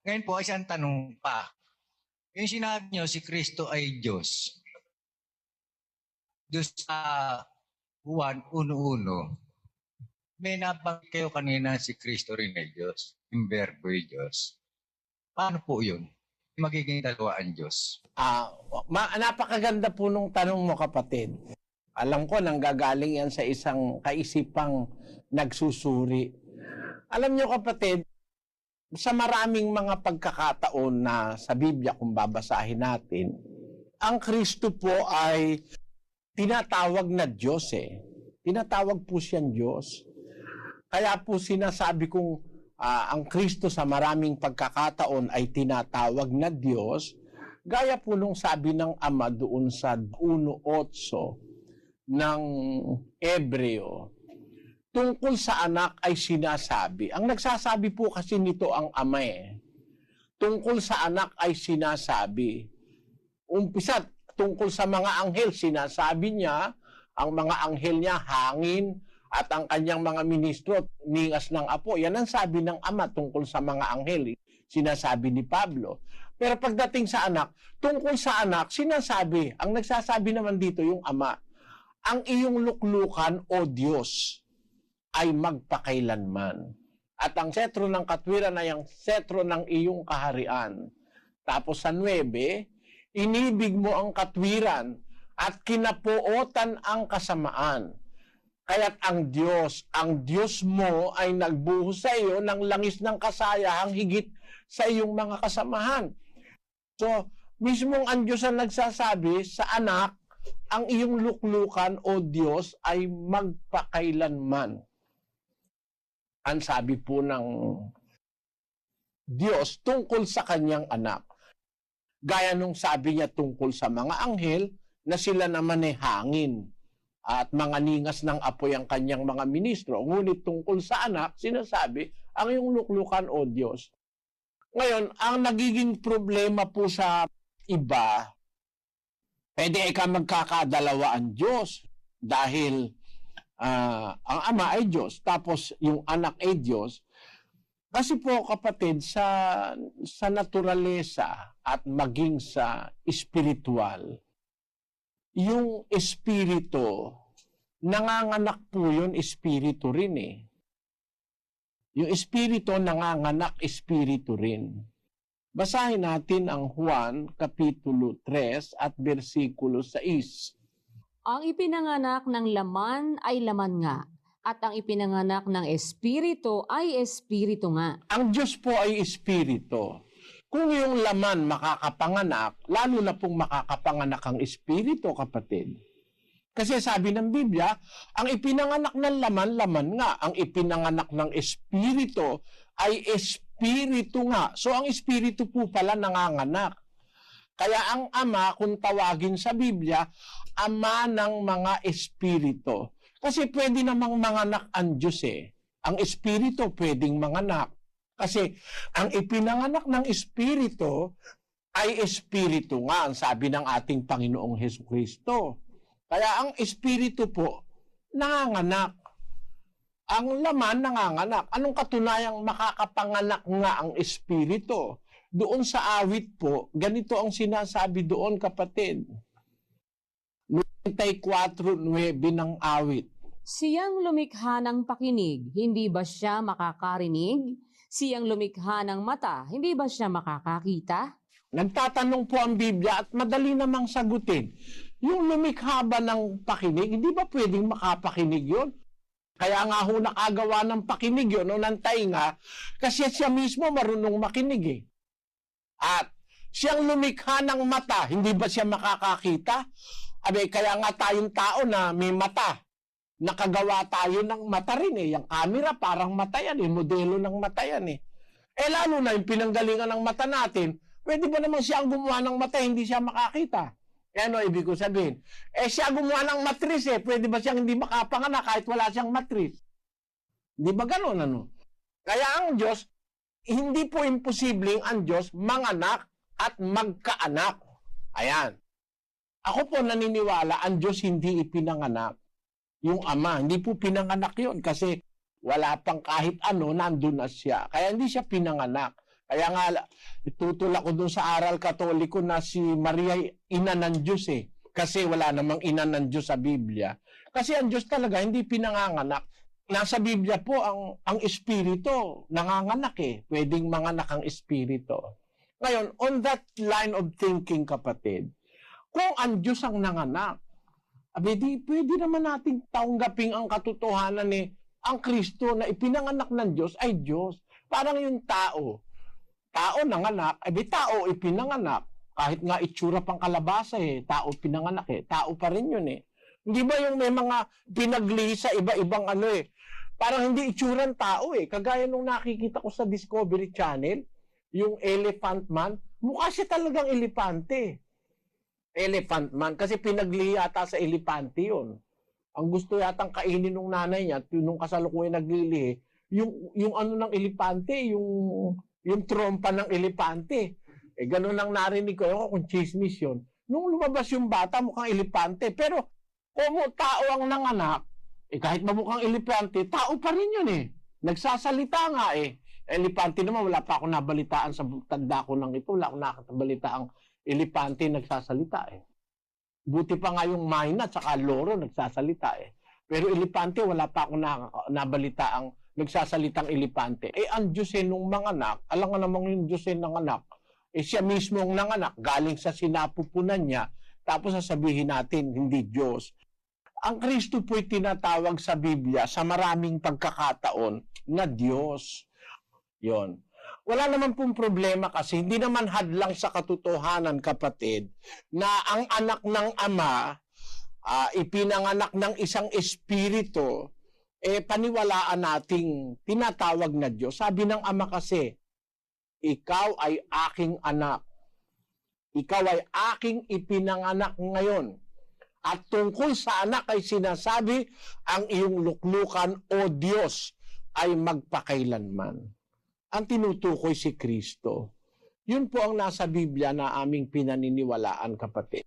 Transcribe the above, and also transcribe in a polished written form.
Ngayon po, isang tanong pa. Yung sinabi nyo, si Kristo ay Diyos. Diyos sa Juan 1:1, may nabanggit kayo kanina si Kristo rin ay Diyos. Yung verbo ay Diyos. Paano po yun? Magiging dalawa ang Diyos. Napakaganda po nung tanong mo, kapatid. Alam ko, nanggagaling yan sa isang kaisipang nagsusuri. Alam nyo, kapatid, sa maraming mga pagkakataon na sa Biblia, kung babasahin natin, ang Kristo po ay tinatawag na Diyos eh. Tinatawag po siyang Diyos. Kaya po sinasabi kong ang Kristo sa maraming pagkakataon ay tinatawag na Diyos, gaya po nung sabi ng Ama doon sa 1:8 ng Hebreo, tungkol sa anak ay sinasabi. Ang nagsasabi po kasi nito ang Ama eh. Tungkol sa anak ay sinasabi. Umpisa, tungkol sa mga anghel, sinasabi niya, ang mga anghel niya, hangin, at ang kanyang mga ministro, ningas ng apo. Yan ang sabi ng Ama tungkol sa mga anghel. Sinasabi ni Pablo. Pero pagdating sa anak, tungkol sa anak, sinasabi, ang nagsasabi naman dito yung Ama, ang iyong luklukan, O Diyos, ay magpakailanman. At ang setro ng katwiran ay ang setro ng iyong kaharian. Tapos sa 9, inibig mo ang katwiran at kinapuotan ang kasamaan. Kaya't ang Diyos mo ay nagbuhos sa iyo ng langis ng kasayahang higit sa iyong mga kasamahan. So, mismong ang Diyos ang nagsasabi sa anak, ang iyong luklukan, O Diyos, ay magpakailanman. Ang sabi po ng Diyos tungkol sa kanyang anak. Gaya nung sabi niya tungkol sa mga anghel, na sila naman ay hangin at mga ningas ng apoy ang kanyang mga ministro. Ngunit tungkol sa anak, sinasabi, ang iyong luklukan, O Diyos. Ngayon, ang nagiging problema po sa iba, pwede ka magkakadalawa ang Diyos dahil ang Ama ay Diyos, tapos yung anak ay Diyos. Kasi po, kapatid, sa naturalesa at maging sa espiritual, yung espiritu, nanganganak po yun, espiritu rin eh. Yung espiritu, nanganganak, espiritu rin. Basahin natin ang Juan, Kapitulo 3 at versikulo 6. Ang ipinanganak ng laman ay laman nga, at ang ipinanganak ng espiritu ay espiritu nga. Ang Diyos po ay espiritu. Kung yung laman makakapanganak, lalo na pong makakapanganak ang espiritu, kapatid. Kasi sabi ng Biblia, ang ipinanganak ng laman, laman nga. Ang ipinanganak ng espiritu ay espiritu nga. So ang espiritu po pala nanganganak. Kaya ang Ama, kung tawagin sa Biblia, Ama ng mga espiritu. Kasi pwede namang manganak ang Diyos eh. Ang espiritu pwedeng manganak. Kasi ang ipinanganak ng espiritu ay espiritu nga, ang sabi ng ating Panginoong Hesukristo. Kaya ang espiritu po, nanganganak. Ang laman, nanganganak. Anong katunayang makakapanganak nga ang espiritu? Doon sa awit po, ganito ang sinasabi doon, kapatid. 94:9 ng awit. Siyang lumikha ng pakinig, hindi ba siya makakarinig? Siyang lumikha ng mata, hindi ba siya makakakita? Nagtatanong po ang Biblia at madali namang sagutin. Yung lumikha ba ng pakinig, hindi ba pwedeng makapakinig yun? Kaya nga ho nakagawa ng pakinig yun o ng tainga, kasi siya mismo marunong makinig eh. At siyang lumikha ng mata, hindi ba siya makakakita? Abe, kaya nga tayong tao na may mata, nakagawa tayo ng mata rin eh. Yung camera parang mata yan eh, modelo ng mata yan eh. Eh lalo na yung pinanggalingan ng mata natin, pwede ba naman siya ang gumawa ng mata, hindi siya makakita? Eh ano ibig ko sabihin? Eh siya gumawa ng matris eh, pwede ba siyang hindi makapanganak kahit wala siyang matris? Di ba gano'n ano? Kaya ang Diyos, hindi po imposibleng ang Diyos manganak at magkaanak. Ayan. Ako po naniniwala, ang Diyos hindi ipinanganak. Yung Ama, hindi po pinanganak yun kasi wala pang kahit ano, nandun na siya. Kaya hindi siya pinanganak. Kaya nga, itutulak ko dun sa aral katoliko na si Maria ay ina ng Diyos eh. Kasi wala namang ina ng Diyos sa Biblia. Kasi ang Diyos talaga hindi pinanganganak. Nasa Biblia po ang espiritu nanganganak eh. Pwedeng manganak ang espiritu. Ngayon, on that line of thinking, kapatid, kung ang Diyos ang nanganak, di pwede naman nating tanggaping ang katotohanan eh, ang Kristo na ipinanganak ng Diyos ay Diyos. Parang yung tao nanganak, tao ipinanganak. Kahit nga itsura pang kalabasa eh, tao pinanganak eh, tao pa rin yun eh. Hindi ba yung may mga pinagli sa iba-ibang ano eh, parang hindi itsurang tao eh. Kagaya nung nakikita ko sa Discovery Channel, yung Elephant Man, mukha siya talagang elepante. Elephant Man, kasi pinagli yata sa elepante yun. Ang gusto yatang kainin ng nanay niya, nung kasalukuyan naglilihi, yung ano ng elepante, yung trompa ng elepante. Ganun ang narinig ko. Yung kung chismis yun. Nung lumabas yung bata, mukhang elepante. Pero kung tao ang nanganak, kahit mamukhang elepante, tao pa rin yun eh. Nagsasalita nga eh. Elepante naman, wala pa ako nabalitaan sa tanda ko ng ito. Wala ako nakabalitaang elepante nagsasalita eh. Buti pa nga yung mayna at saka loro nagsasalita eh. Pero elepante, wala pa ako nabalitaang nagsasalitang elepante. Ang Diyos nung manganak, alam nga namang yung Diyos nanganak, siya mismo ang nanganak, galing sa sinapupunan niya, tapos sasabihin natin, hindi Diyos. Ang Kristo po'y tinatawag sa Biblia sa maraming pagkakataon na Diyos. Yon. Wala naman pong problema kasi hindi naman hadlang sa katotohanan, kapatid, na ang anak ng Ama, ipinanganak ng isang espiritu, paniwalaan nating tinatawag na Diyos. Sabi ng Ama kasi, ikaw ay aking anak. Ikaw ay aking ipinanganak ngayon. At tungkol sa anak ay sinasabi, ang iyong luklukan, O Diyos, ay magpakailanman. Ang tinutukoy si Kristo. Yun po ang nasa Biblia na aming pinaniniwalaan, kapatid.